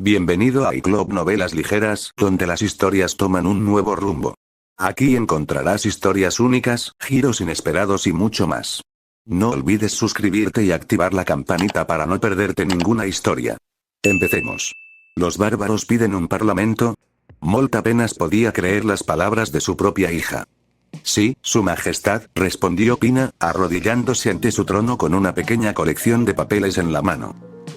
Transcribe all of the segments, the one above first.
Bienvenido a iClub Novelas Ligeras, donde las historias toman un nuevo rumbo. Aquí encontrarás historias únicas, giros inesperados y mucho más. No olvides suscribirte y activar la campanita para no perderte ninguna historia. Empecemos. Los bárbaros piden un parlamento. Molt apenas podía creer las palabras de su propia hija. Sí, su majestad, respondió Pina, arrodillándose ante su trono con una pequeña colección de papeles en la mano.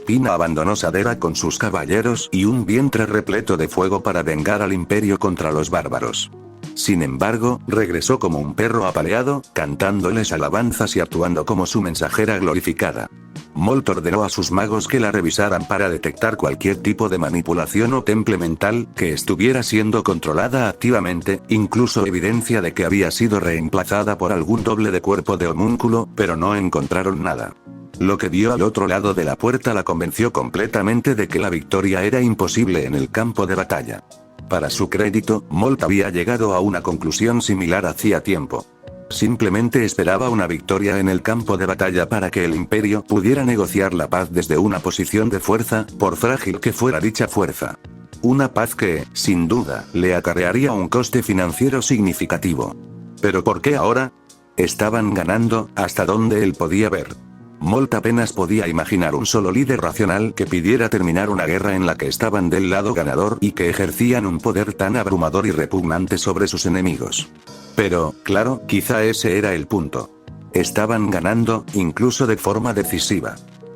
Pina abandonó Sadera con sus caballeros y un vientre repleto de fuego para vengar al imperio contra los bárbaros. Sin embargo, regresó como un perro apaleado, cantándoles alabanzas y actuando como su mensajera glorificada. Molt ordenó a sus magos que la revisaran para detectar cualquier tipo de manipulación o temple mental que estuviera siendo controlada activamente, incluso evidencia de que había sido reemplazada por algún doble de cuerpo de homúnculo, pero no encontraron nada. Lo que vio al otro lado de la puerta la convenció completamente de que la victoria era imposible en el campo de batalla. Para su crédito, Molt había llegado a una conclusión similar hacía tiempo. Simplemente esperaba una victoria en el campo de batalla para que el imperio pudiera negociar la paz desde una posición de fuerza, por frágil que fuera dicha fuerza. Una paz que, sin duda, le acarrearía un coste financiero significativo. ¿Pero por qué ahora? Estaban ganando, hasta donde él podía ver. Molt apenas podía imaginar un solo líder racional que pidiera terminar una guerra en la que estaban del lado ganador y que ejercían un poder tan abrumador y repugnante sobre sus enemigos. Pero, claro, quizá ese era el punto. Estaban ganando, incluso de forma decisiva.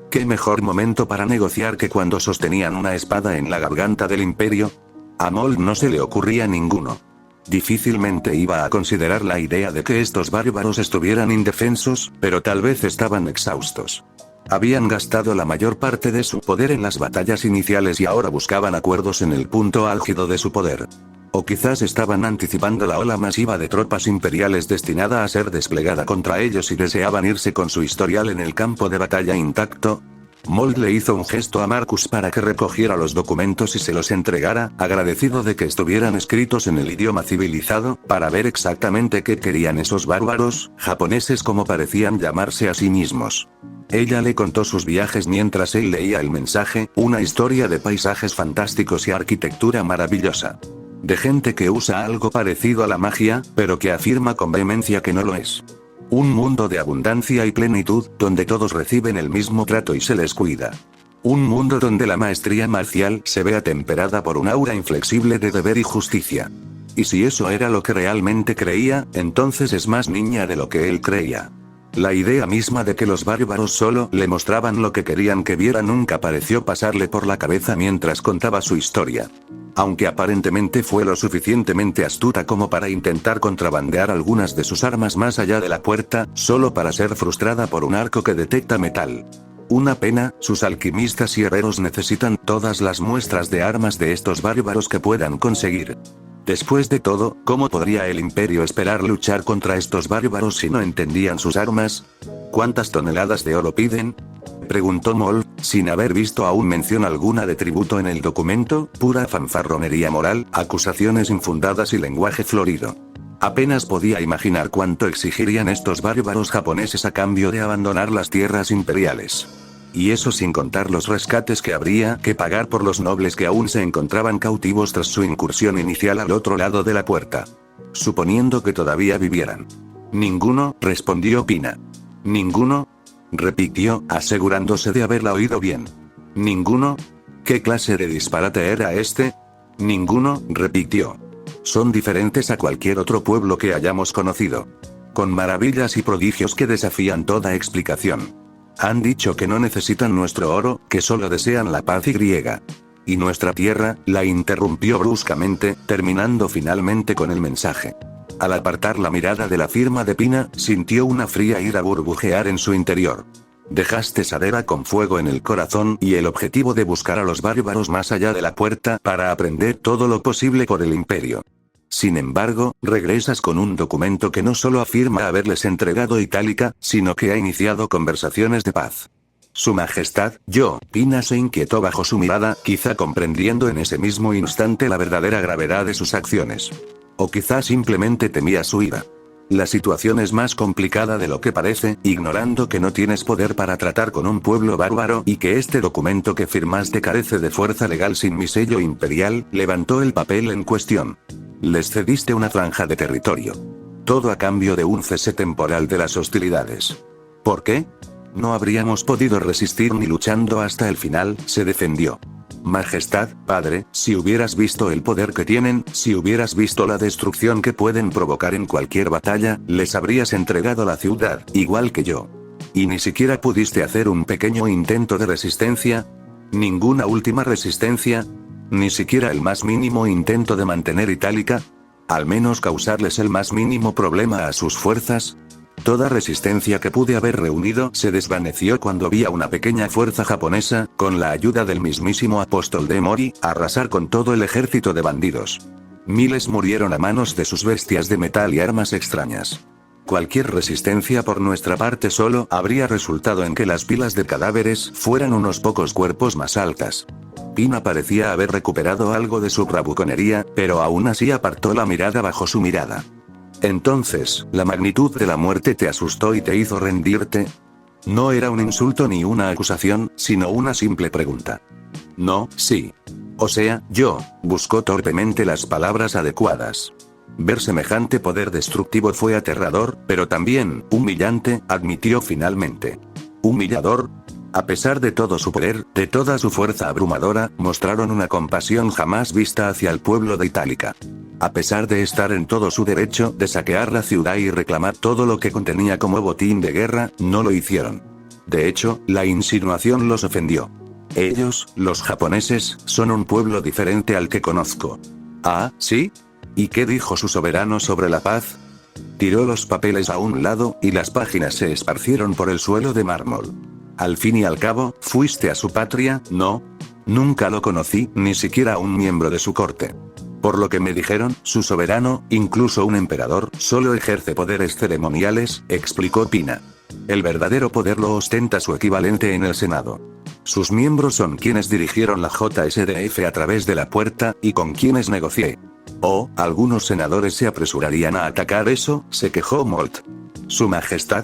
¿Qué mejor momento para negociar que cuando sostenían una espada en la garganta del imperio? A Molt no se le ocurría ninguno. Difícilmente iba a considerar la idea de que estos bárbaros estuvieran indefensos, pero tal vez estaban exhaustos. Habían gastado la mayor parte de su poder en las batallas iniciales y ahora buscaban acuerdos en el punto álgido de su poder. O quizás estaban anticipando la ola masiva de tropas imperiales destinada a ser desplegada contra ellos y deseaban irse con su historial en el campo de batalla intacto. Molt le hizo un gesto a Marcus para que recogiera los documentos y se los entregara, agradecido de que estuvieran escritos en el idioma civilizado, para ver exactamente qué querían esos bárbaros, japoneses como parecían llamarse a sí mismos. Ella le contó sus viajes mientras él leía el mensaje, una historia de paisajes fantásticos y arquitectura maravillosa. De gente que usa algo parecido a la magia, pero que afirma con vehemencia que no lo es. Un mundo de abundancia y plenitud, donde todos reciben el mismo trato y se les cuida. Un mundo donde la maestría marcial se ve atemperada por un aura inflexible de deber y justicia. Y si eso era lo que realmente creía, entonces es más niña de lo que él creía. La idea misma de que los bárbaros solo le mostraban lo que querían que viera nunca pareció pasarle por la cabeza mientras contaba su historia. Aunque aparentemente fue lo suficientemente astuta como para intentar contrabandear algunas de sus armas más allá de la puerta, solo para ser frustrada por un arco que detecta metal. Una pena, sus alquimistas y herreros necesitan todas las muestras de armas de estos bárbaros que puedan conseguir. Después de todo, ¿cómo podría el imperio esperar luchar contra estos bárbaros si no entendían sus armas? ¿Cuántas toneladas de oro piden? Preguntó Molt, sin haber visto aún mención alguna de tributo en el documento, pura fanfarronería moral, acusaciones infundadas y lenguaje florido. Apenas podía imaginar cuánto exigirían estos bárbaros japoneses a cambio de abandonar las tierras imperiales. Y eso sin contar los rescates que habría que pagar por los nobles que aún se encontraban cautivos tras su incursión inicial al otro lado de la puerta. Suponiendo que todavía vivieran. Ninguno, respondió Pina. ¿Ninguno? Repitió, asegurándose de haberla oído bien. ¿Ninguno? ¿Qué clase de disparate era este? Ninguno, repitió. Son diferentes a cualquier otro pueblo que hayamos conocido. Con maravillas y prodigios que desafían toda explicación. Han dicho que no necesitan nuestro oro, que solo desean la paz y griega. Y nuestra tierra, la interrumpió bruscamente, terminando finalmente con el mensaje. Al apartar la mirada de la firma de Pina, sintió una fría ira burbujear en su interior. Dejaste Sadera con fuego en el corazón y el objetivo de buscar a los bárbaros más allá de la puerta para aprender todo lo posible por el imperio. Sin embargo, regresas con un documento que no solo afirma haberles entregado Itálica, sino que ha iniciado conversaciones de paz. Su majestad, Pina se inquietó bajo su mirada, quizá comprendiendo en ese mismo instante la verdadera gravedad de sus acciones. O quizá simplemente temía su ira. La situación es más complicada de lo que parece, ignorando que no tienes poder para tratar con un pueblo bárbaro y que este documento que firmaste carece de fuerza legal sin mi sello imperial, levantó el papel en cuestión. Les cediste una franja de territorio. Todo a cambio de un cese temporal de las hostilidades. ¿Por qué? No habríamos podido resistir ni luchando hasta el final, se defendió. Majestad, padre, si hubieras visto el poder que tienen, si hubieras visto la destrucción que pueden provocar en cualquier batalla, les habrías entregado la ciudad, igual que yo. ¿Y ni siquiera pudiste hacer un pequeño intento de resistencia? ¿Ninguna última resistencia? ¿Ni siquiera el más mínimo intento de mantener Itálica? ¿Al menos causarles el más mínimo problema a sus fuerzas? Toda resistencia que pude haber reunido se desvaneció cuando vi a una pequeña fuerza japonesa, con la ayuda del mismísimo apóstol de Mori, arrasar con todo el ejército de bandidos. Miles murieron a manos de sus bestias de metal y armas extrañas. Cualquier resistencia por nuestra parte solo habría resultado en que las pilas de cadáveres fueran unos pocos cuerpos más altas. Pina parecía haber recuperado algo de su bravuconería, pero aún así apartó la mirada bajo su mirada. Entonces, ¿la magnitud de la muerte te asustó y te hizo rendirte? No era un insulto ni una acusación, sino una simple pregunta. No, sí. O sea, yo, buscó torpemente las palabras adecuadas. Ver semejante poder destructivo fue aterrador, pero también, humillante, admitió finalmente. ¿Humillador? A pesar de todo su poder, de toda su fuerza abrumadora, mostraron una compasión jamás vista hacia el pueblo de Itálica. A pesar de estar en todo su derecho de saquear la ciudad y reclamar todo lo que contenía como botín de guerra, no lo hicieron. De hecho, la insinuación los ofendió. Ellos, los japoneses, son un pueblo diferente al que conozco. ¿Ah, sí? ¿Y qué dijo su soberano sobre la paz? Tiró los papeles a un lado, y las páginas se esparcieron por el suelo de mármol. Al fin y al cabo, fuiste a su patria, ¿no? Nunca lo conocí, ni siquiera a un miembro de su corte. Por lo que me dijeron, su soberano, incluso un emperador, solo ejerce poderes ceremoniales, explicó Pina. El verdadero poder lo ostenta su equivalente en el Senado. Sus miembros son quienes dirigieron la JSDF a través de la puerta, y con quienes negocié. Oh, algunos senadores se apresurarían a atacar eso, se quejó Molt. Su Majestad.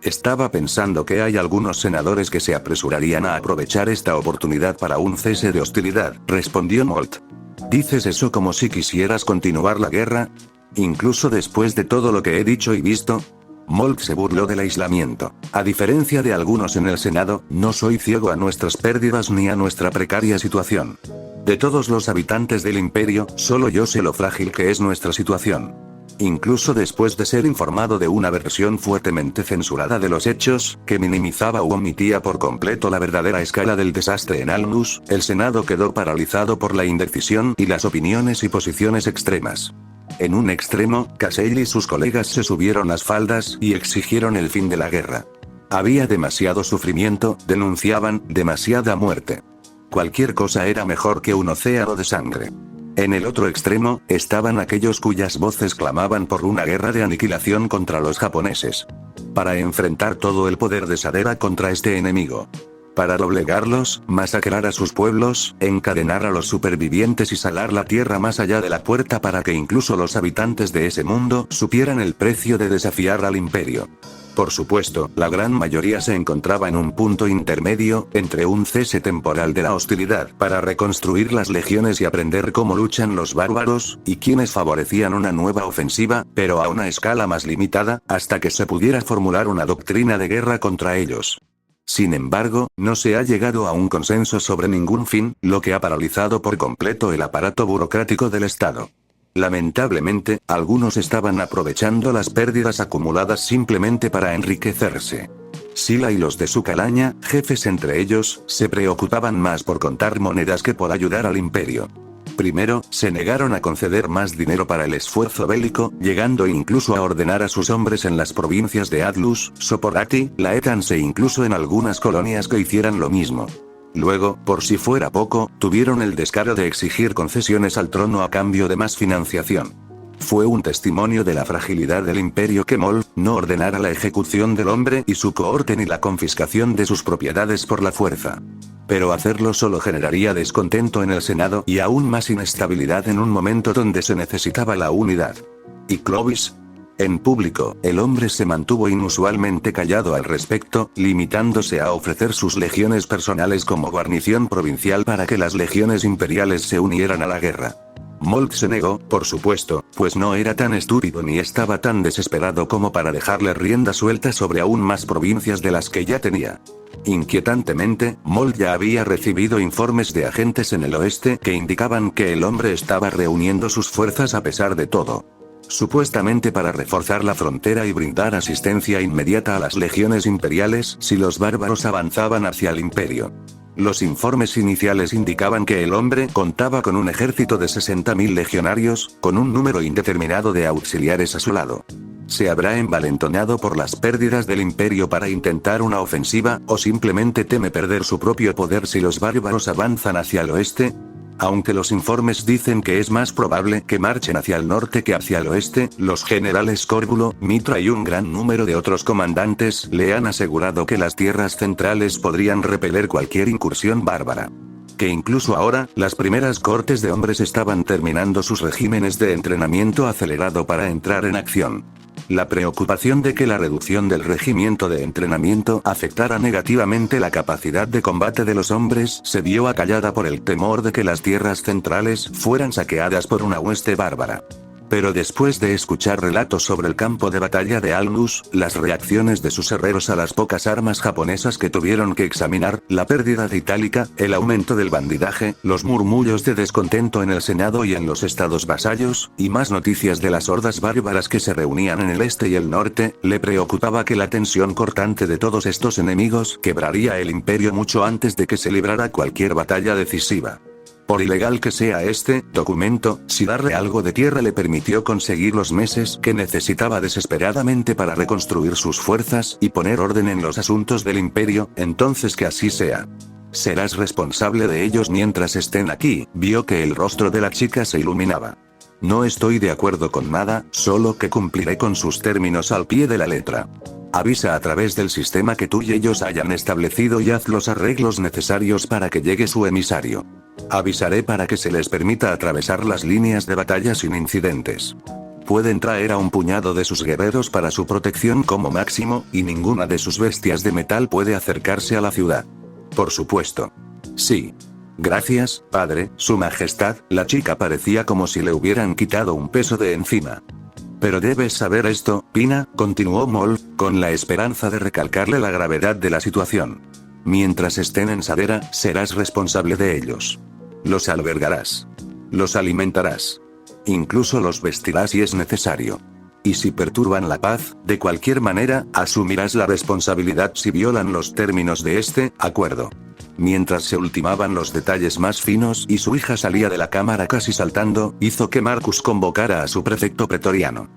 Estaba pensando que hay algunos senadores que se apresurarían a aprovechar esta oportunidad para un cese de hostilidad, respondió Molt. ¿Dices eso como si quisieras continuar la guerra? ¿Incluso después de todo lo que he dicho y visto? Molt se burló del aislamiento. A diferencia de algunos en el Senado, no soy ciego a nuestras pérdidas ni a nuestra precaria situación. De todos los habitantes del imperio, solo yo sé lo frágil que es nuestra situación. Incluso después de ser informado de una versión fuertemente censurada de los hechos, que minimizaba u omitía por completo la verdadera escala del desastre en Alnus, el Senado quedó paralizado por la indecisión y las opiniones y posiciones extremas. En un extremo, Casey y sus colegas se subieron las faldas y exigieron el fin de la guerra. Había demasiado sufrimiento, denunciaban, demasiada muerte. Cualquier cosa era mejor que un océano de sangre. En el otro extremo, estaban aquellos cuyas voces clamaban por una guerra de aniquilación contra los japoneses. Para enfrentar todo el poder de Sadera contra este enemigo. Para doblegarlos, masacrar a sus pueblos, encadenar a los supervivientes y salar la tierra más allá de la puerta para que incluso los habitantes de ese mundo supieran el precio de desafiar al imperio. Por supuesto, la gran mayoría se encontraba en un punto intermedio, entre un cese temporal de la hostilidad para reconstruir las legiones y aprender cómo luchan los bárbaros, y quienes favorecían una nueva ofensiva, pero a una escala más limitada, hasta que se pudiera formular una doctrina de guerra contra ellos. Sin embargo, no se ha llegado a un consenso sobre ningún fin, lo que ha paralizado por completo el aparato burocrático del Estado. Lamentablemente, algunos estaban aprovechando las pérdidas acumuladas simplemente para enriquecerse. Sila y los de su calaña, jefes entre ellos, se preocupaban más por contar monedas que por ayudar al imperio. Primero, se negaron a conceder más dinero para el esfuerzo bélico, llegando incluso a ordenar a sus hombres en las provincias de Atlus, Soporati, Laetans e incluso en algunas colonias que hicieran lo mismo. Luego, por si fuera poco, tuvieron el descaro de exigir concesiones al trono a cambio de más financiación. Fue un testimonio de la fragilidad del imperio que Mol no ordenara la ejecución del hombre y su cohorte ni la confiscación de sus propiedades por la fuerza. Pero hacerlo solo generaría descontento en el Senado y aún más inestabilidad en un momento donde se necesitaba la unidad. ¿Y Clovis? En público, el hombre se mantuvo inusualmente callado al respecto, limitándose a ofrecer sus legiones personales como guarnición provincial para que las legiones imperiales se unieran a la guerra. Molt se negó, por supuesto, pues no era tan estúpido ni estaba tan desesperado como para dejarle rienda suelta sobre aún más provincias de las que ya tenía. Inquietantemente, Molt ya había recibido informes de agentes en el oeste que indicaban que el hombre estaba reuniendo sus fuerzas a pesar de todo. Supuestamente para reforzar la frontera y brindar asistencia inmediata a las legiones imperiales si los bárbaros avanzaban hacia el imperio. Los informes iniciales indicaban que el hombre contaba con un ejército de 60.000 legionarios, con un número indeterminado de auxiliares a su lado. ¿Se habrá envalentonado por las pérdidas del imperio para intentar una ofensiva, o simplemente teme perder su propio poder si los bárbaros avanzan hacia el oeste? Aunque los informes dicen que es más probable que marchen hacia el norte que hacia el oeste, los generales Córbulo, Mitra y un gran número de otros comandantes le han asegurado que las tierras centrales podrían repeler cualquier incursión bárbara. Que incluso ahora, las primeras cortes de hombres estaban terminando sus regímenes de entrenamiento acelerado para entrar en acción. La preocupación de que la reducción del regimiento de entrenamiento afectara negativamente la capacidad de combate de los hombres se vio acallada por el temor de que las tierras centrales fueran saqueadas por una hueste bárbara. Pero después de escuchar relatos sobre el campo de batalla de Alnus, las reacciones de sus herreros a las pocas armas japonesas que tuvieron que examinar, la pérdida de Itálica, el aumento del bandidaje, los murmullos de descontento en el Senado y en los estados vasallos, y más noticias de las hordas bárbaras que se reunían en el este y el norte, le preocupaba que la tensión cortante de todos estos enemigos quebraría el imperio mucho antes de que se librara cualquier batalla decisiva. Por ilegal que sea este documento, si darle algo de tierra le permitió conseguir los meses que necesitaba desesperadamente para reconstruir sus fuerzas y poner orden en los asuntos del imperio, entonces que así sea. Serás responsable de ellos mientras estén aquí. Vio que el rostro de la chica se iluminaba. No estoy de acuerdo con nada, solo que cumpliré con sus términos al pie de la letra. Avisa a través del sistema que tú y ellos hayan establecido y haz los arreglos necesarios para que llegue su emisario. Avisaré para que se les permita atravesar las líneas de batalla sin incidentes. Pueden traer a un puñado de sus guerreros para su protección como máximo, y ninguna de sus bestias de metal puede acercarse a la ciudad. Por supuesto. Sí. Gracias, padre, su majestad. La chica parecía como si le hubieran quitado un peso de encima. Pero debes saber esto, Pina, continuó Moll, con la esperanza de recalcarle la gravedad de la situación. Mientras estén en Sadera, serás responsable de ellos. Los albergarás. Los alimentarás. Incluso los vestirás si es necesario. Y si perturban la paz, de cualquier manera, asumirás la responsabilidad si violan los términos de este acuerdo. Mientras se ultimaban los detalles más finos y su hija salía de la cámara casi saltando, hizo que Marcus convocara a su prefecto pretoriano.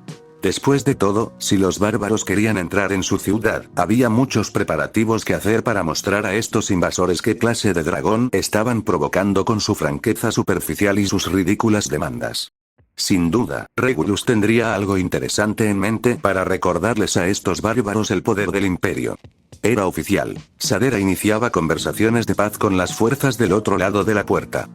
Después de todo, si los bárbaros querían entrar en su ciudad, había muchos preparativos que hacer para mostrar a estos invasores qué clase de dragón estaban provocando con su franqueza superficial y sus ridículas demandas. Sin duda, Regulus tendría algo interesante en mente para recordarles a estos bárbaros el poder del imperio. Era oficial. Sadera iniciaba conversaciones de paz con las fuerzas del otro lado de la puerta.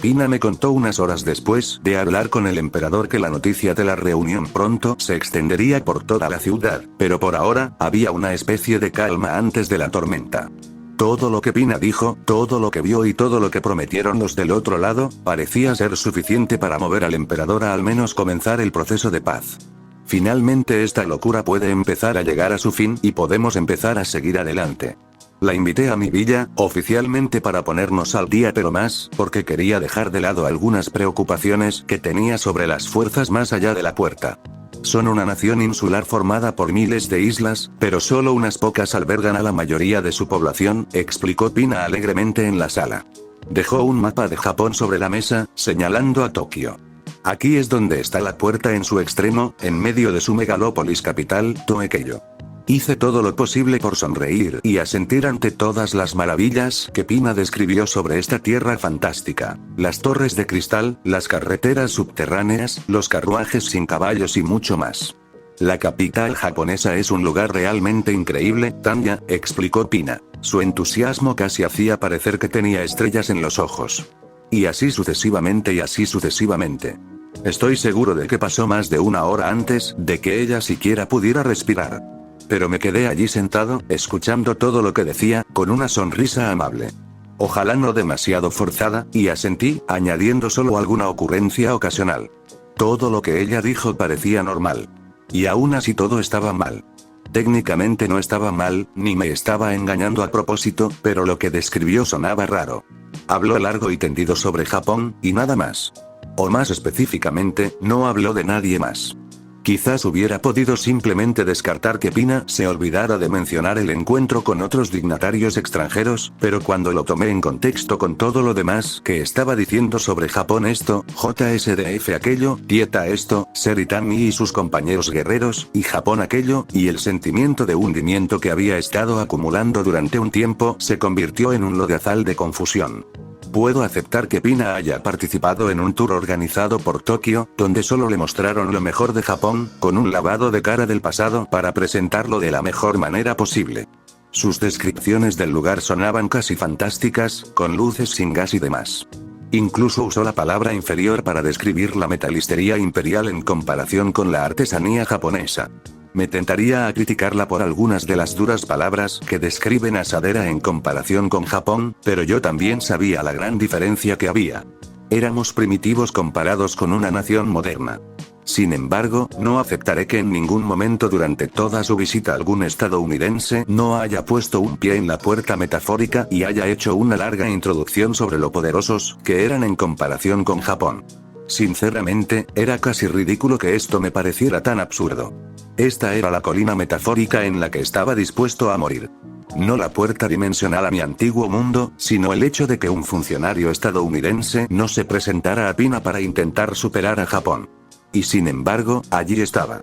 Pina me contó unas horas después de hablar con el emperador que la noticia de la reunión pronto se extendería por toda la ciudad, pero por ahora, había una especie de calma antes de la tormenta. Todo lo que Pina dijo, todo lo que vio y todo lo que prometieron los del otro lado, parecía ser suficiente para mover al emperador a al menos comenzar el proceso de paz. Finalmente esta locura puede empezar a llegar a su fin y podemos empezar a seguir adelante. La invité a mi villa, oficialmente para ponernos al día, pero más, porque quería dejar de lado algunas preocupaciones que tenía sobre las fuerzas más allá de la puerta. Son una nación insular formada por miles de islas, pero solo unas pocas albergan a la mayoría de su población, explicó Pina alegremente en la sala. Dejó un mapa de Japón sobre la mesa, señalando a Tokio. Aquí es donde está la puerta en su extremo, en medio de su megalópolis capital, Toekeyo. Hice todo lo posible por sonreír y asentir ante todas las maravillas que Pina describió sobre esta tierra fantástica. Las torres de cristal, las carreteras subterráneas, los carruajes sin caballos y mucho más. La capital japonesa es un lugar realmente increíble, Tanya, explicó Pina. Su entusiasmo casi hacía parecer que tenía estrellas en los ojos. Y así sucesivamente y así sucesivamente. Estoy seguro de que pasó más de una hora antes de que ella siquiera pudiera respirar. Pero me quedé allí sentado, escuchando todo lo que decía, con una sonrisa amable. Ojalá no demasiado forzada, y asentí, añadiendo solo alguna ocurrencia ocasional. Todo lo que ella dijo parecía normal. Y aún así todo estaba mal. Técnicamente no estaba mal, ni me estaba engañando a propósito, pero lo que describió sonaba raro. Habló largo y tendido sobre Japón, y nada más. O más específicamente, no habló de nadie más. Quizás hubiera podido simplemente descartar que Pina se olvidara de mencionar el encuentro con otros dignatarios extranjeros, pero cuando lo tomé en contexto con todo lo demás que estaba diciendo sobre Japón esto, JSDF aquello, Dieta esto, Seritami y sus compañeros guerreros, y Japón aquello, y el sentimiento de hundimiento que había estado acumulando durante un tiempo, se convirtió en un lodazal de confusión. Puedo aceptar que Pina haya participado en un tour organizado por Tokio, donde solo le mostraron lo mejor de Japón, con un lavado de cara del pasado para presentarlo de la mejor manera posible. Sus descripciones del lugar sonaban casi fantásticas, con luces sin gas y demás. Incluso usó la palabra inferior para describir la metalistería imperial en comparación con la artesanía japonesa. Me tentaría a criticarla por algunas de las duras palabras que describen asadera en comparación con Japón, pero yo también sabía la gran diferencia que había. Éramos primitivos comparados con una nación moderna. Sin embargo, no aceptaré que en ningún momento durante toda su visita algún estadounidense no haya puesto un pie en la puerta metafórica y haya hecho una larga introducción sobre lo poderosos que eran en comparación con Japón. Sinceramente, era casi ridículo que esto me pareciera tan absurdo. Esta era la colina metafórica en la que estaba dispuesto a morir. No la puerta dimensional a mi antiguo mundo, sino el hecho de que un funcionario estadounidense no se presentara a Pina para intentar superar a Japón. Y sin embargo, allí estaba.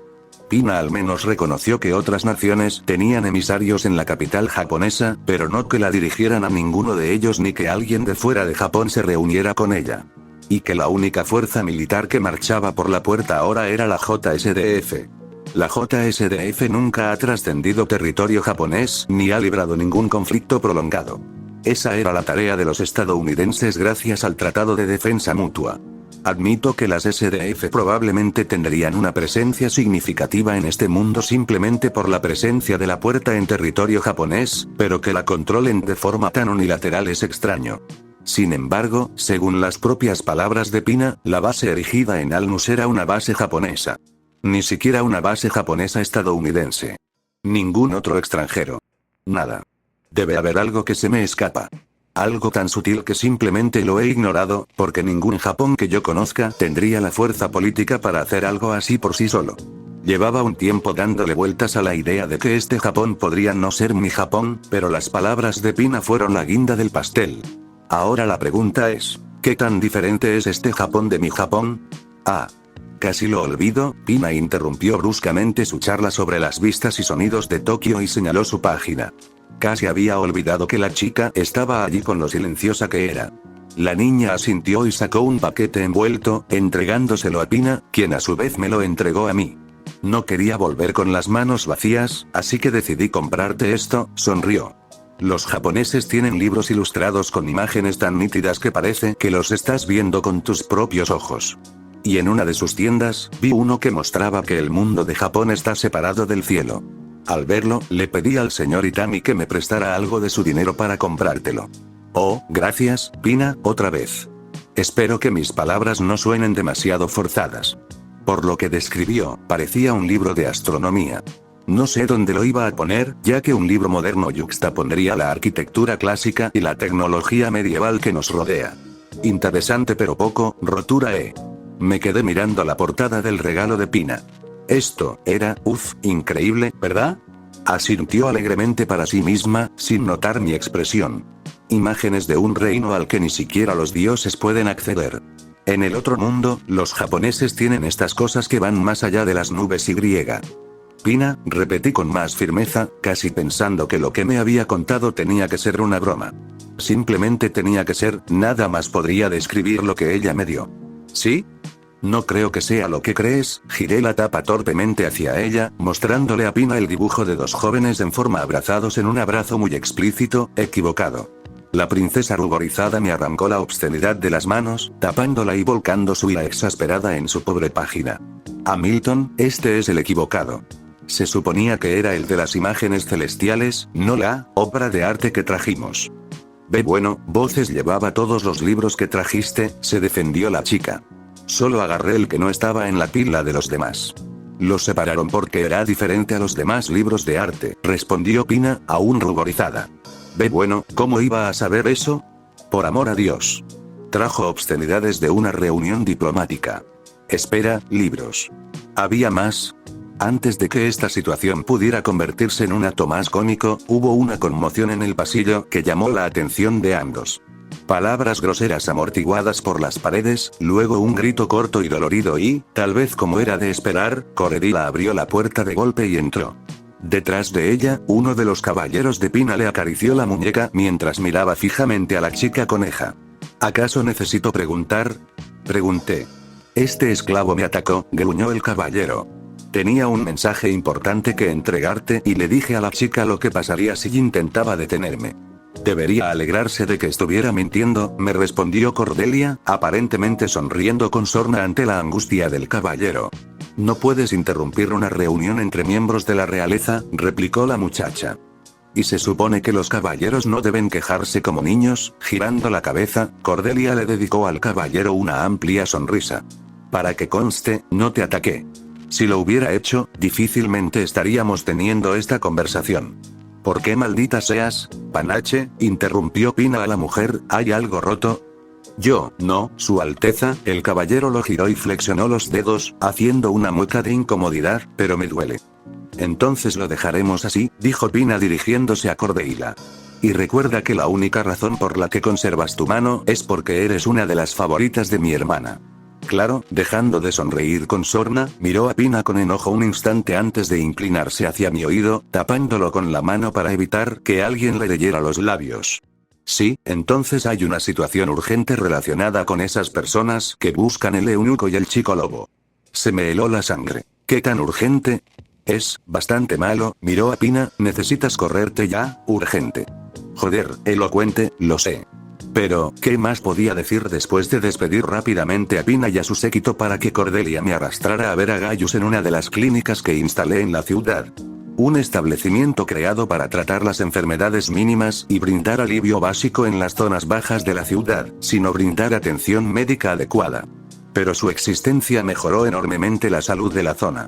Pina al menos reconoció que otras naciones tenían emisarios en la capital japonesa, pero no que la dirigieran a ninguno de ellos ni que alguien de fuera de Japón se reuniera con ella. Y que la única fuerza militar que marchaba por la puerta ahora era la JSDF. La JSDF nunca ha trascendido territorio japonés, ni ha librado ningún conflicto prolongado. Esa era la tarea de los estadounidenses gracias al Tratado de Defensa Mutua. Admito que las SDF probablemente tendrían una presencia significativa en este mundo simplemente por la presencia de la puerta en territorio japonés, pero que la controlen de forma tan unilateral es extraño. Sin embargo, según las propias palabras de Pina, la base erigida en Alnus era una base japonesa. Ni siquiera una base japonesa estadounidense. Ningún otro extranjero. Nada. Debe haber algo que se me escapa. Algo tan sutil que simplemente lo he ignorado, porque ningún Japón que yo conozca tendría la fuerza política para hacer algo así por sí solo. Llevaba un tiempo dándole vueltas a la idea de que este Japón podría no ser mi Japón, pero las palabras de Pina fueron la guinda del pastel. Ahora la pregunta es, ¿qué tan diferente es este Japón de mi Japón? Casi lo olvido, Pina interrumpió bruscamente su charla sobre las vistas y sonidos de Tokio y señaló su página. Casi había olvidado que la chica estaba allí con lo silenciosa que era. La niña asintió y sacó un paquete envuelto, entregándoselo a Pina, quien a su vez me lo entregó a mí. No quería volver con las manos vacías, así que decidí comprarte esto, sonrió. Los japoneses tienen libros ilustrados con imágenes tan nítidas que parece que los estás viendo con tus propios ojos. Y en una de sus tiendas, vi uno que mostraba que el mundo de Japón está separado del cielo. Al verlo, le pedí al señor Itami que me prestara algo de su dinero para comprártelo. Oh, gracias, Pina, otra vez. Espero que mis palabras no suenen demasiado forzadas. Por lo que describió, parecía un libro de astronomía. No sé dónde lo iba a poner, ya que un libro moderno yuxtapondría la arquitectura clásica y la tecnología medieval que nos rodea. Interesante pero poco, rotura Me quedé mirando la portada del regalo de Pina. Esto era, increíble, ¿verdad? Asintió alegremente para sí misma, sin notar mi expresión. Imágenes de un reino al que ni siquiera los dioses pueden acceder. En el otro mundo, los japoneses tienen estas cosas que van más allá de las nubes y griega. Pina, repetí con más firmeza, casi pensando que lo que me había contado tenía que ser una broma. Simplemente tenía que ser, nada más podría describir lo que ella me dio. ¿Sí? No creo que sea lo que crees, giré la tapa torpemente hacia ella, mostrándole a Pina el dibujo de dos jóvenes en forma abrazados en un abrazo muy explícito, equivocado. La princesa ruborizada me arrancó la obscenidad de las manos, tapándola y volcando su ira exasperada en su pobre página. Hamilton, este es el equivocado. Se suponía que era el de las imágenes celestiales, no la obra de arte que trajimos. Ve bueno, voces llevaba todos los libros que trajiste, se defendió la chica. Solo agarré el que no estaba en la pila de los demás. Los separaron porque era diferente a los demás libros de arte, respondió Pina, aún ruborizada. Ve bueno, ¿cómo iba a saber eso? Por amor a Dios. Trajo obscenidades de una reunión diplomática. Espera, libros. ¿Había más? Antes de que esta situación pudiera convertirse en un acto más cómico, hubo una conmoción en el pasillo que llamó la atención de ambos. Palabras groseras amortiguadas por las paredes, luego un grito corto y dolorido y, tal vez como era de esperar, Cordelia abrió la puerta de golpe y entró. Detrás de ella, uno de los caballeros de Pina le acarició la muñeca mientras miraba fijamente a la chica coneja. ¿Acaso necesito preguntar? Pregunté. Este esclavo me atacó, gruñó el caballero. Tenía un mensaje importante que entregarte y le dije a la chica lo que pasaría si intentaba detenerme. Debería alegrarse de que estuviera mintiendo, me respondió Cordelia, aparentemente sonriendo con sorna ante la angustia del caballero. No puedes interrumpir una reunión entre miembros de la realeza, replicó la muchacha. Y se supone que los caballeros no deben quejarse como niños, girando la cabeza, Cordelia le dedicó al caballero una amplia sonrisa. Para que conste, no te ataqué. Si lo hubiera hecho, difícilmente estaríamos teniendo esta conversación. ¿Por qué maldita seas, panache? Interrumpió Pina a la mujer, ¿hay algo roto? Yo, no, Su Alteza, el caballero lo giró y flexionó los dedos, haciendo una mueca de incomodidad, pero me duele. Entonces lo dejaremos así, dijo Pina dirigiéndose a Cordelia. Y recuerda que la única razón por la que conservas tu mano es porque eres una de las favoritas de mi hermana. Claro, dejando de sonreír con sorna, miró a Pina con enojo un instante antes de inclinarse hacia mi oído, tapándolo con la mano para evitar que alguien le leyera los labios. Sí, entonces hay una situación urgente relacionada con esas personas que buscan el eunuco y el chico lobo. Se me heló la sangre. ¿Qué tan urgente? Es bastante malo, miró a Pina, necesitas correrte ya, urgente. Joder, elocuente, lo sé. Pero, ¿qué más podía decir después de despedir rápidamente a Pina y a su séquito para que Cordelia me arrastrara a ver a Gaius en una de las clínicas que instalé en la ciudad? Un establecimiento creado para tratar las enfermedades mínimas y brindar alivio básico en las zonas bajas de la ciudad, sino brindar atención médica adecuada. Pero su existencia mejoró enormemente la salud de la zona.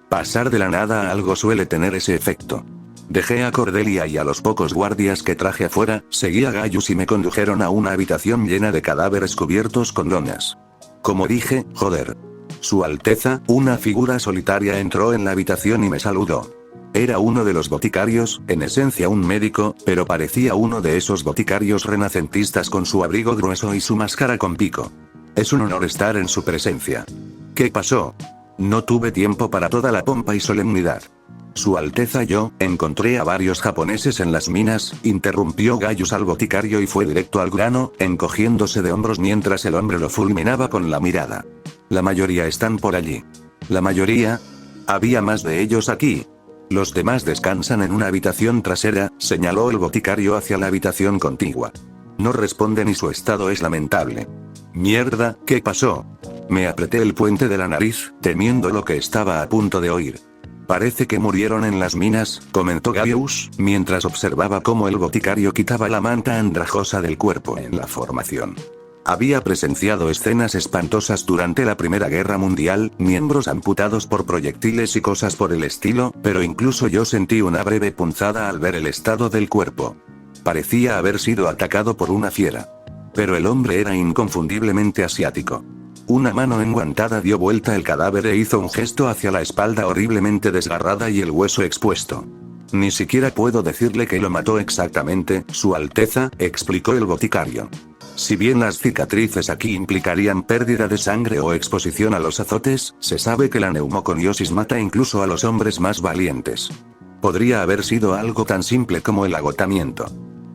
Pasar de la nada a algo suele tener ese efecto. Dejé a Cordelia y a los pocos guardias que traje afuera, seguí a Gaius y me condujeron a una habitación llena de cadáveres cubiertos con lonas. Como dije, joder. Su Alteza, una figura solitaria entró en la habitación y me saludó. Era uno de los boticarios, en esencia un médico, pero parecía uno de esos boticarios renacentistas con su abrigo grueso y su máscara con pico. Es un honor estar en su presencia. ¿Qué pasó? No tuve tiempo para toda la pompa y solemnidad. Su Alteza, yo encontré a varios japoneses en las minas, interrumpió Gaius al boticario y fue directo al grano, encogiéndose de hombros mientras el hombre lo fulminaba con la mirada. La mayoría están por allí. ¿La mayoría? Había más de ellos aquí. Los demás descansan en una habitación trasera, señaló el boticario hacia la habitación contigua. No responden y su estado es lamentable. Mierda, ¿qué pasó? Me apreté el puente de la nariz, temiendo lo que estaba a punto de oír. Parece que murieron en las minas, comentó Gaius, mientras observaba cómo el boticario quitaba la manta andrajosa del cuerpo en la formación. Había presenciado escenas espantosas durante la Primera Guerra Mundial, miembros amputados por proyectiles y cosas por el estilo, pero incluso yo sentí una breve punzada al ver el estado del cuerpo. Parecía haber sido atacado por una fiera. Pero el hombre era inconfundiblemente asiático. Una mano enguantada dio vuelta el cadáver e hizo un gesto hacia la espalda horriblemente desgarrada y el hueso expuesto. Ni siquiera puedo decirle que lo mató exactamente, Su Alteza, explicó el boticario. Si bien las cicatrices aquí implicarían pérdida de sangre o exposición a los azotes, se sabe que la neumoconiosis mata incluso a los hombres más valientes. Podría haber sido algo tan simple como el agotamiento.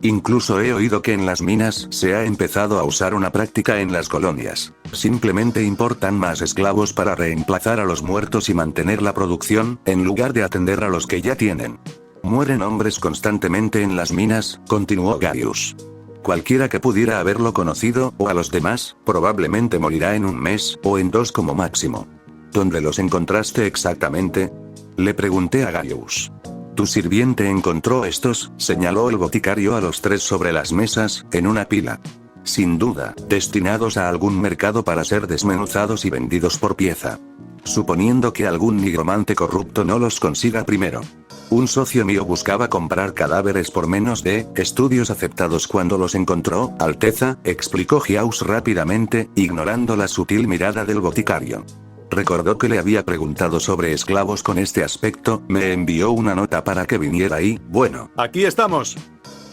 Incluso he oído que en las minas se ha empezado a usar una práctica en las colonias. Simplemente importan más esclavos para reemplazar a los muertos y mantener la producción, en lugar de atender a los que ya tienen. Mueren hombres constantemente en las minas, continuó Gaius. Cualquiera que pudiera haberlo conocido, o a los demás, probablemente morirá en un mes, o en 2 como máximo. ¿Dónde los encontraste exactamente? Le pregunté a Gaius. Tu sirviente encontró estos, señaló el boticario a los 3 sobre las mesas, en una pila. Sin duda, destinados a algún mercado para ser desmenuzados y vendidos por pieza. Suponiendo que algún nigromante corrupto no los consiga primero. Un socio mío buscaba comprar cadáveres por menos de estudios aceptados cuando los encontró, Alteza, explicó Giaus rápidamente, ignorando la sutil mirada del boticario. Recordó que le había preguntado sobre esclavos con este aspecto, me envió una nota para que viniera y, bueno. Aquí estamos.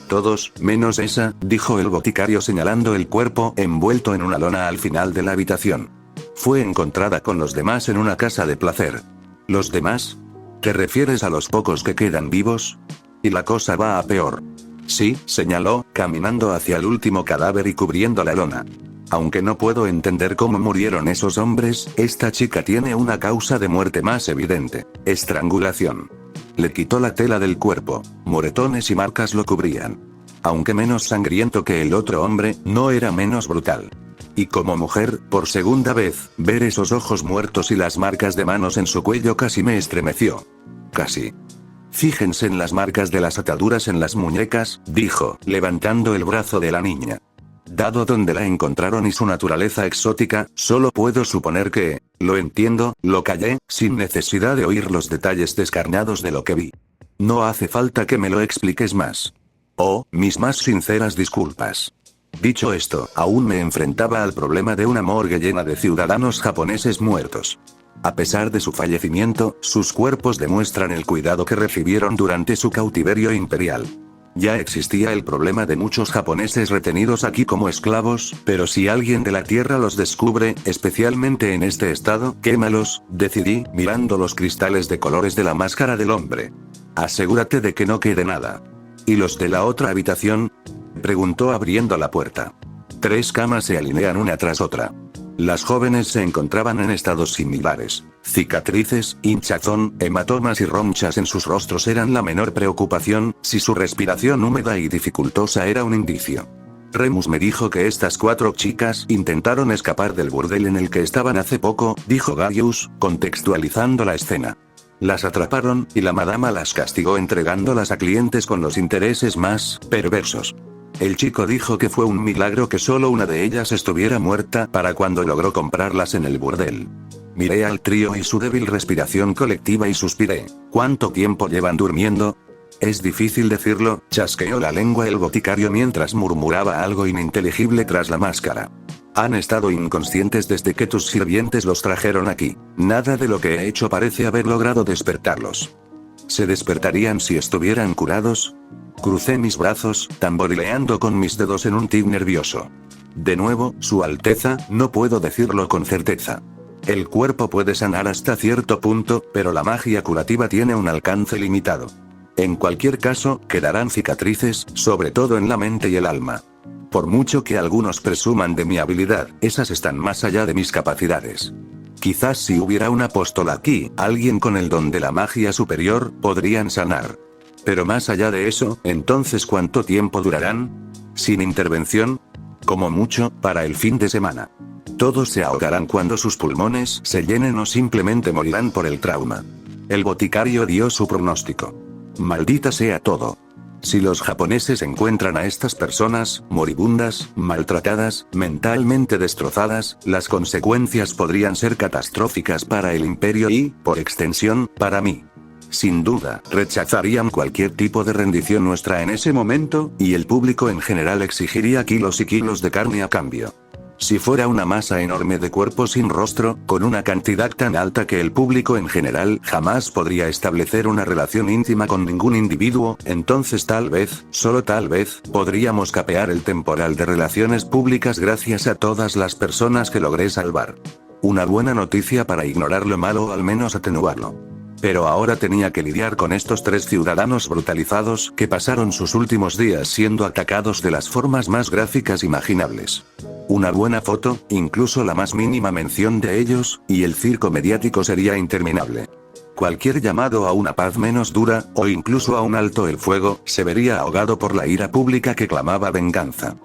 Todos, menos esa, dijo el boticario señalando el cuerpo envuelto en una lona al final de la habitación. Fue encontrada con los demás en una casa de placer. ¿Los demás? ¿Te refieres a los pocos que quedan vivos? Y la cosa va a peor. Sí, señaló, caminando hacia el último cadáver y cubriendo la lona. Aunque no puedo entender cómo murieron esos hombres, esta chica tiene una causa de muerte más evidente. Estrangulación. Le quitó la tela del cuerpo. Moretones y marcas lo cubrían. Aunque menos sangriento que el otro hombre, no era menos brutal. Y como mujer, por segunda vez, ver esos ojos muertos y las marcas de manos en su cuello casi me estremeció. Casi. Fíjense en las marcas de las ataduras en las muñecas, dijo, levantando el brazo de la niña. Dado dónde la encontraron y su naturaleza exótica, solo puedo suponer que, lo entiendo, lo callé, sin necesidad de oír los detalles descarnados de lo que vi. No hace falta que me lo expliques más. Oh, mis más sinceras disculpas. Dicho esto, aún me enfrentaba al problema de una morgue llena de ciudadanos japoneses muertos. A pesar de su fallecimiento, sus cuerpos demuestran el cuidado que recibieron durante su cautiverio imperial. Ya existía el problema de muchos japoneses retenidos aquí como esclavos, pero si alguien de la tierra los descubre, especialmente en este estado, quémalos, decidí, mirando los cristales de colores de la máscara del hombre. Asegúrate de que no quede nada. ¿Y los de la otra habitación? Preguntó abriendo la puerta. 3 camas se alinean una tras otra. Las jóvenes se encontraban en estados similares. Cicatrices, hinchazón, hematomas y ronchas en sus rostros eran la menor preocupación, si su respiración húmeda y dificultosa era un indicio. Remus me dijo que estas 4 chicas intentaron escapar del burdel en el que estaban hace poco, dijo Gaius, contextualizando la escena. Las atraparon, y la madama las castigó entregándolas a clientes con los intereses más perversos. El chico dijo que fue un milagro que solo una de ellas estuviera muerta para cuando logró comprarlas en el burdel. Miré al trío y su débil respiración colectiva y suspiré. ¿Cuánto tiempo llevan durmiendo? Es difícil decirlo, chasqueó la lengua el boticario mientras murmuraba algo ininteligible tras la máscara. Han estado inconscientes desde que tus sirvientes los trajeron aquí. Nada de lo que he hecho parece haber logrado despertarlos. ¿Se despertarían si estuvieran curados? Crucé mis brazos, tamborileando con mis dedos en un tic nervioso. De nuevo, Su Alteza, no puedo decirlo con certeza. El cuerpo puede sanar hasta cierto punto, pero la magia curativa tiene un alcance limitado. En cualquier caso, quedarán cicatrices, sobre todo en la mente y el alma. Por mucho que algunos presuman de mi habilidad, esas están más allá de mis capacidades. Quizás si hubiera un apóstol aquí, alguien con el don de la magia superior, podrían sanar. Pero más allá de eso, entonces ¿cuánto tiempo durarán? ¿Sin intervención? Como mucho, para el fin de semana. Todos se ahogarán cuando sus pulmones se llenen o simplemente morirán por el trauma. El boticario dio su pronóstico. Maldita sea todo. Si los japoneses encuentran a estas personas, moribundas, maltratadas, mentalmente destrozadas, las consecuencias podrían ser catastróficas para el imperio y, por extensión, para mí. Sin duda, rechazarían cualquier tipo de rendición nuestra en ese momento, y el público en general exigiría kilos y kilos de carne a cambio. Si fuera una masa enorme de cuerpos sin rostro, con una cantidad tan alta que el público en general jamás podría establecer una relación íntima con ningún individuo, entonces tal vez, solo tal vez, podríamos capear el temporal de relaciones públicas gracias a todas las personas que logré salvar. Una buena noticia para ignorar lo malo o al menos atenuarlo. Pero ahora tenía que lidiar con estos 3 ciudadanos brutalizados que pasaron sus últimos días siendo atacados de las formas más gráficas imaginables. Una buena foto, incluso la más mínima mención de ellos, y el circo mediático sería interminable. Cualquier llamado a una paz menos dura, o incluso a un alto el fuego, se vería ahogado por la ira pública que clamaba venganza.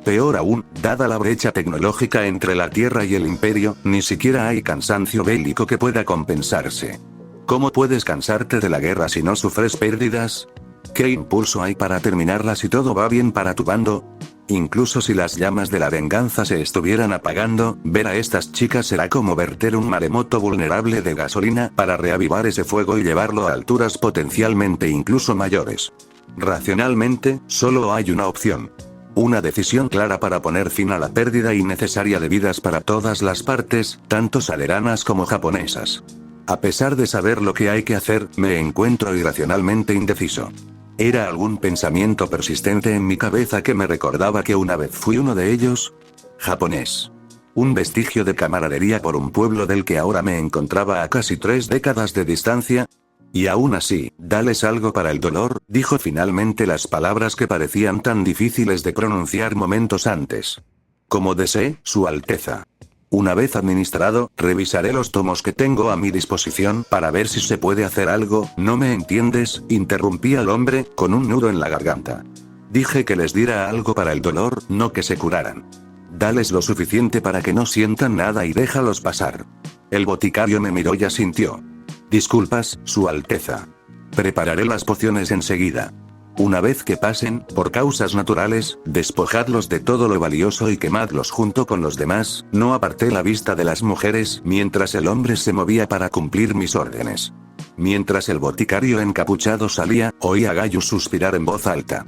Peor aún, dada la brecha tecnológica entre la Tierra y el Imperio, ni siquiera hay cansancio bélico que pueda compensarse. ¿Cómo puedes cansarte de la guerra si no sufres pérdidas? ¿Qué impulso hay para terminarla si todo va bien para tu bando? Incluso si las llamas de la venganza se estuvieran apagando, ver a estas chicas será como verter un maremoto vulnerable de gasolina para reavivar ese fuego y llevarlo a alturas potencialmente incluso mayores. Racionalmente, solo hay una opción. Una decisión clara para poner fin a la pérdida innecesaria de vidas para todas las partes, tanto saleranas como japonesas. A pesar de saber lo que hay que hacer, me encuentro irracionalmente indeciso. ¿Era algún pensamiento persistente en mi cabeza que me recordaba que una vez fui uno de ellos? Japonés. Un vestigio de camaradería por un pueblo del que ahora me encontraba a casi 3 décadas de distancia. Y aún así, dales algo para el dolor, dijo finalmente las palabras que parecían tan difíciles de pronunciar momentos antes. Como desee, Su Alteza. Una vez administrado, revisaré los tomos que tengo a mi disposición para ver si se puede hacer algo. ¿No me entiendes?, interrumpí al hombre, con un nudo en la garganta. Dije que les diera algo para el dolor, no que se curaran. Dales lo suficiente para que no sientan nada y déjalos pasar. El boticario me miró y asintió. Disculpas, Su Alteza. Prepararé las pociones enseguida. Una vez que pasen, por causas naturales, despojadlos de todo lo valioso y quemadlos junto con los demás. No aparté la vista de las mujeres mientras el hombre se movía para cumplir mis órdenes. Mientras el boticario encapuchado salía, oí a Gaius suspirar en voz alta.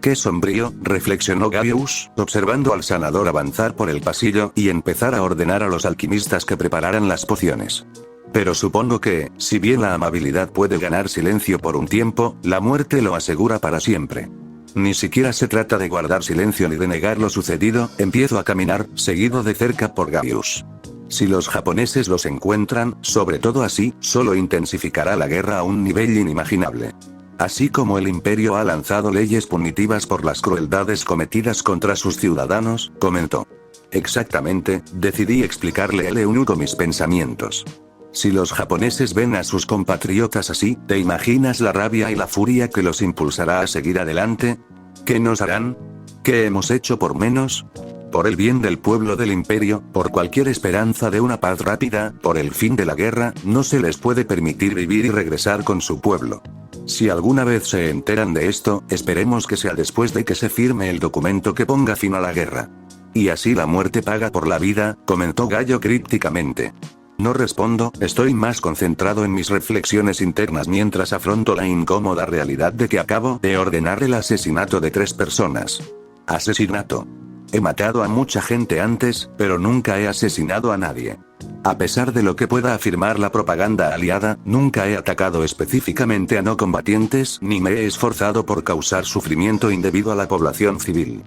Qué sombrío, reflexionó Gaius, observando al sanador avanzar por el pasillo y empezar a ordenar a los alquimistas que prepararan las pociones. Pero supongo que, si bien la amabilidad puede ganar silencio por un tiempo, la muerte lo asegura para siempre. Ni siquiera se trata de guardar silencio ni de negar lo sucedido. Empiezo a caminar, seguido de cerca por Gaius. Si los japoneses los encuentran, sobre todo así, solo intensificará la guerra a un nivel inimaginable. Así como el imperio ha lanzado leyes punitivas por las crueldades cometidas contra sus ciudadanos, comentó. Exactamente, decidí explicarle al eunuco mis pensamientos. Si los japoneses ven a sus compatriotas así, ¿te imaginas la rabia y la furia que los impulsará a seguir adelante? ¿Qué nos harán? ¿Qué hemos hecho por menos? Por el bien del pueblo del imperio, por cualquier esperanza de una paz rápida, por el fin de la guerra, no se les puede permitir vivir y regresar con su pueblo. Si alguna vez se enteran de esto, esperemos que sea después de que se firme el documento que ponga fin a la guerra. Y así la muerte paga por la vida, comentó Gallo crípticamente. No respondo, estoy más concentrado en mis reflexiones internas mientras afronto la incómoda realidad de que acabo de ordenar el asesinato de 3 personas. Asesinato. He matado a mucha gente antes, pero nunca he asesinado a nadie. A pesar de lo que pueda afirmar la propaganda aliada, nunca he atacado específicamente a no combatientes ni me he esforzado por causar sufrimiento indebido a la población civil.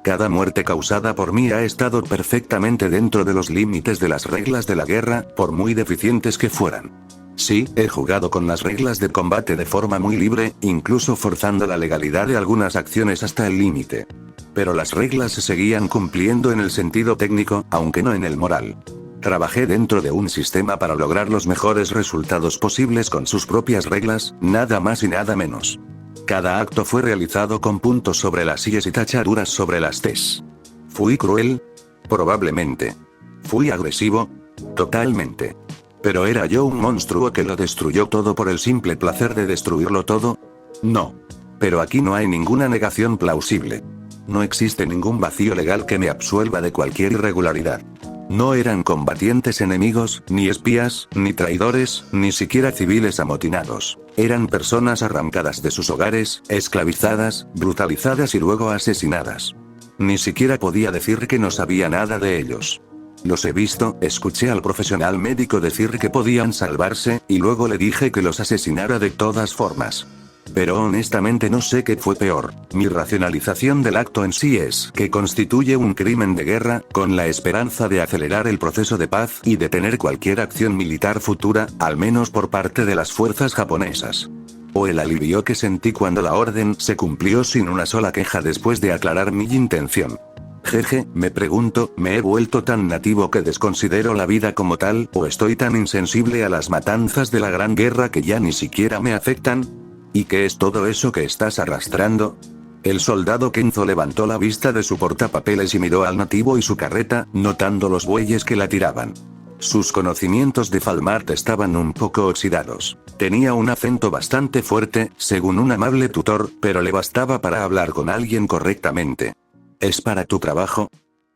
Cada muerte causada por mí ha estado perfectamente dentro de los límites de las reglas de la guerra, por muy deficientes que fueran. Sí, he jugado con las reglas de combate de forma muy libre, incluso forzando la legalidad de algunas acciones hasta el límite. Pero las reglas se seguían cumpliendo en el sentido técnico, aunque no en el moral. Trabajé dentro de un sistema para lograr los mejores resultados posibles con sus propias reglas, nada más y nada menos. Cada acto fue realizado con puntos sobre las sillas y tachaduras sobre las T's. ¿Fui cruel? Probablemente. ¿Fui agresivo? Totalmente. ¿Pero era yo un monstruo que lo destruyó todo por el simple placer de destruirlo todo? No. Pero aquí no hay ninguna negación plausible. No existe ningún vacío legal que me absuelva de cualquier irregularidad. No eran combatientes enemigos, ni espías, ni traidores, ni siquiera civiles amotinados. Eran personas arrancadas de sus hogares, esclavizadas, brutalizadas y luego asesinadas. Ni siquiera podía decir que no sabía nada de ellos. Los he visto, escuché al profesional médico decir que podían salvarse, y luego le dije que los asesinara de todas formas. Pero honestamente no sé qué fue peor. Mi racionalización del acto en sí es que constituye un crimen de guerra, con la esperanza de acelerar el proceso de paz y detener cualquier acción militar futura, al menos por parte de las fuerzas japonesas. O el alivio que sentí cuando la orden se cumplió sin una sola queja después de aclarar mi intención. Jeje, me pregunto, ¿me he vuelto tan nativo que desconsidero la vida como tal, o estoy tan insensible a las matanzas de la Gran Guerra que ya ni siquiera me afectan? ¿Y qué es todo eso que estás arrastrando? El soldado Kenzo levantó la vista de su portapapeles y miró al nativo y su carreta, notando los bueyes que la tiraban. Sus conocimientos de Falmart estaban un poco oxidados. Tenía un acento bastante fuerte, según un amable tutor, pero le bastaba para hablar con alguien correctamente. ¿Es para tu trabajo?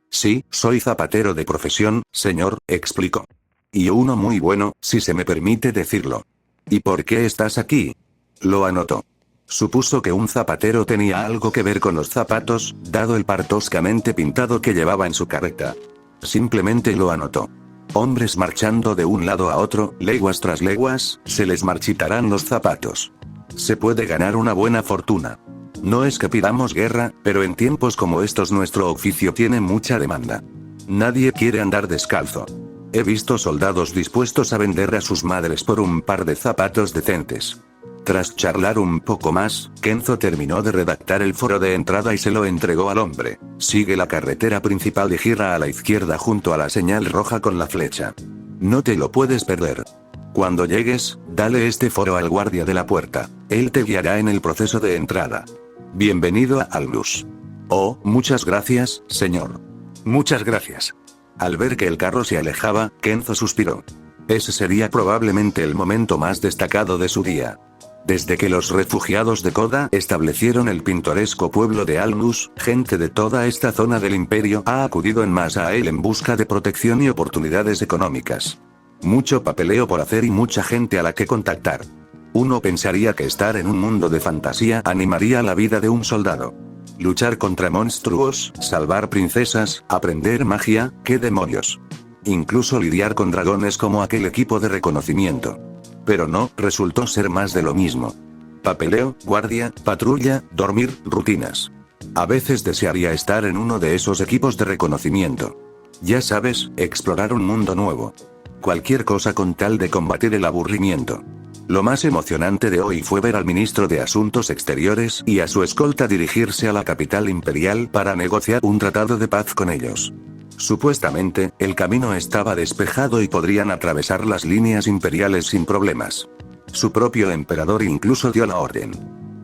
Sí, soy zapatero de profesión, señor, explicó. Y uno muy bueno, si se me permite decirlo. ¿Y por qué estás aquí? Lo anotó. Supuso que un zapatero tenía algo que ver con los zapatos, dado el par toscamente pintado que llevaba en su carreta. Simplemente lo anotó. Hombres marchando de un lado a otro, leguas tras leguas, se les marchitarán los zapatos. Se puede ganar una buena fortuna. No es que pidamos guerra, pero en tiempos como estos nuestro oficio tiene mucha demanda. Nadie quiere andar descalzo. He visto soldados dispuestos a vender a sus madres por un par de zapatos decentes. Tras charlar un poco más, Kenzo terminó de redactar el foro de entrada y se lo entregó al hombre. Sigue la carretera principal y gira a la izquierda junto a la señal roja con la flecha. No te lo puedes perder. Cuando llegues, dale este foro al guardia de la puerta. Él te guiará en el proceso de entrada. Bienvenido a Alnus. Oh, muchas gracias, señor. Muchas gracias. Al ver que el carro se alejaba, Kenzo suspiró. Ese sería probablemente el momento más destacado de su día. Desde que los refugiados de Koda establecieron el pintoresco pueblo de Alnus, gente de toda esta zona del imperio ha acudido en masa a él en busca de protección y oportunidades económicas. Mucho papeleo por hacer y mucha gente a la que contactar. Uno pensaría que estar en un mundo de fantasía animaría la vida de un soldado. Luchar contra monstruos, salvar princesas, aprender magia, ¿qué demonios? Incluso lidiar con dragones como aquel equipo de reconocimiento. Pero no, resultó ser más de lo mismo. Papeleo, guardia, patrulla, dormir, rutinas. A veces desearía estar en uno de esos equipos de reconocimiento. Ya sabes, explorar un mundo nuevo. Cualquier cosa con tal de combatir el aburrimiento. Lo más emocionante de hoy fue ver al ministro de Asuntos Exteriores y a su escolta dirigirse a la capital imperial para negociar un tratado de paz con ellos. Supuestamente, el camino estaba despejado y podrían atravesar las líneas imperiales sin problemas. Su propio emperador incluso dio la orden.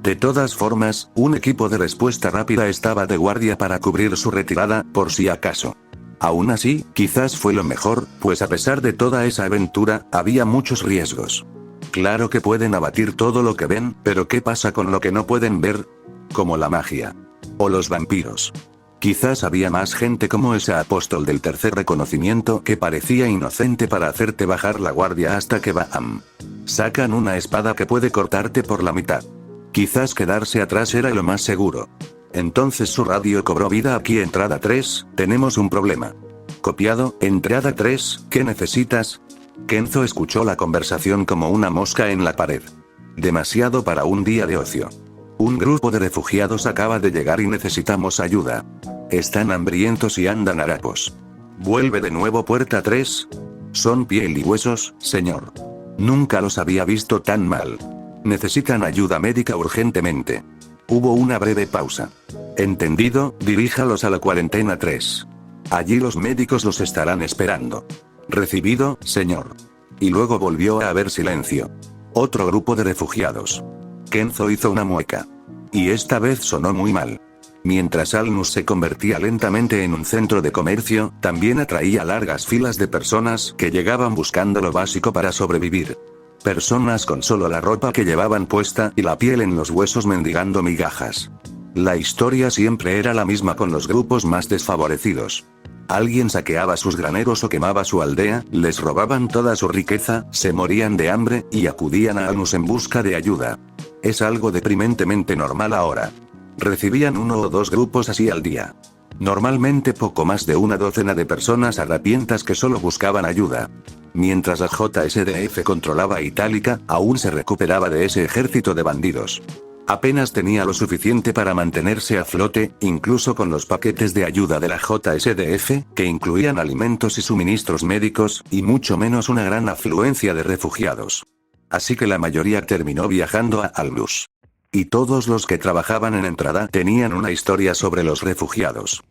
De todas formas, un equipo de respuesta rápida estaba de guardia para cubrir su retirada, por si acaso. Aún así, quizás fue lo mejor, pues a pesar de toda esa aventura, había muchos riesgos. Claro que pueden abatir todo lo que ven, pero ¿qué pasa con lo que no pueden ver? Como la magia. O los vampiros. Quizás había más gente como ese apóstol del tercer reconocimiento que parecía inocente para hacerte bajar la guardia hasta que sacan una espada que puede cortarte por la mitad. Quizás quedarse atrás era lo más seguro. Entonces su radio cobró vida aquí. Entrada 3, tenemos un problema. Copiado, entrada 3, ¿qué necesitas? Kenzo escuchó la conversación como una mosca en la pared. Demasiado para un día de ocio. Un grupo de refugiados acaba de llegar y necesitamos ayuda. Están hambrientos y andan harapos. Vuelve de nuevo puerta 3. Son piel y huesos, señor. Nunca los había visto tan mal. Necesitan ayuda médica urgentemente. Hubo una breve pausa. Entendido, diríjalos a la cuarentena 3. Allí los médicos los estarán esperando. Recibido, señor. Y luego volvió a haber silencio. Otro grupo de refugiados. Kenzo hizo una mueca. Y esta vez sonó muy mal. Mientras Alnus se convertía lentamente en un centro de comercio, también atraía largas filas de personas que llegaban buscando lo básico para sobrevivir. Personas con solo la ropa que llevaban puesta y la piel en los huesos mendigando migajas. La historia siempre era la misma con los grupos más desfavorecidos. Alguien saqueaba sus graneros o quemaba su aldea, les robaban toda su riqueza, se morían de hambre y acudían a Alnus en busca de ayuda. Es algo deprimentemente normal ahora. Recibían 1 o 2 grupos así al día. Normalmente poco más de una docena de personas harapientas que solo buscaban ayuda. Mientras la JSDF controlaba Itálica, aún se recuperaba de ese ejército de bandidos. Apenas tenía lo suficiente para mantenerse a flote, incluso con los paquetes de ayuda de la JSDF, que incluían alimentos y suministros médicos, y mucho menos una gran afluencia de refugiados. Así que la mayoría terminó viajando a Alnus. Y todos los que trabajaban en entrada tenían una historia sobre los refugiados.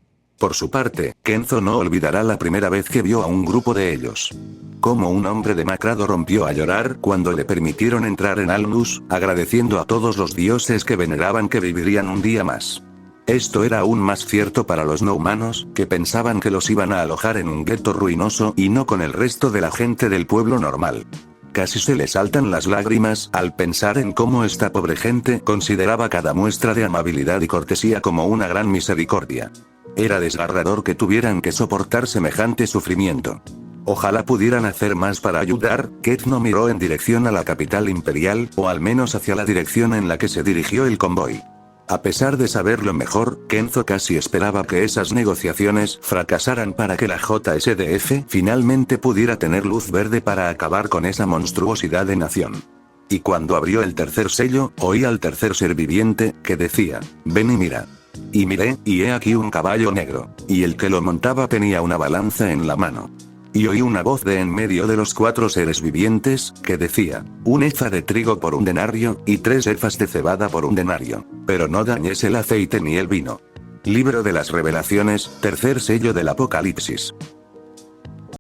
Por su parte, Kenzo no olvidará la primera vez que vio a un grupo de ellos. Como un hombre demacrado rompió a llorar cuando le permitieron entrar en Alnus, agradeciendo a todos los dioses que veneraban que vivirían un día más. Esto era aún más cierto para los no humanos, que pensaban que los iban a alojar en un gueto ruinoso y no con el resto de la gente del pueblo normal. Casi se le saltan las lágrimas al pensar en cómo esta pobre gente consideraba cada muestra de amabilidad y cortesía como una gran misericordia. Era desgarrador que tuvieran que soportar semejante sufrimiento. Ojalá pudieran hacer más para ayudar. Ketno miró en dirección a la capital imperial, o al menos hacia la dirección en la que se dirigió el convoy. A pesar de saberlo mejor, Kenzo casi esperaba que esas negociaciones fracasaran para que la JSDF finalmente pudiera tener luz verde para acabar con esa monstruosidad de nación. Y cuando abrió el tercer sello, oí al tercer ser viviente, que decía, ven y mira. Y miré, y he aquí un caballo negro, y el que lo montaba tenía una balanza en la mano. Y oí una voz de en medio de los 4 seres vivientes, que decía, un efa de trigo por 1 denario, y 3 efas de cebada por 1 denario. Pero no dañes el aceite ni el vino. Libro de las Revelaciones, tercer sello del Apocalipsis.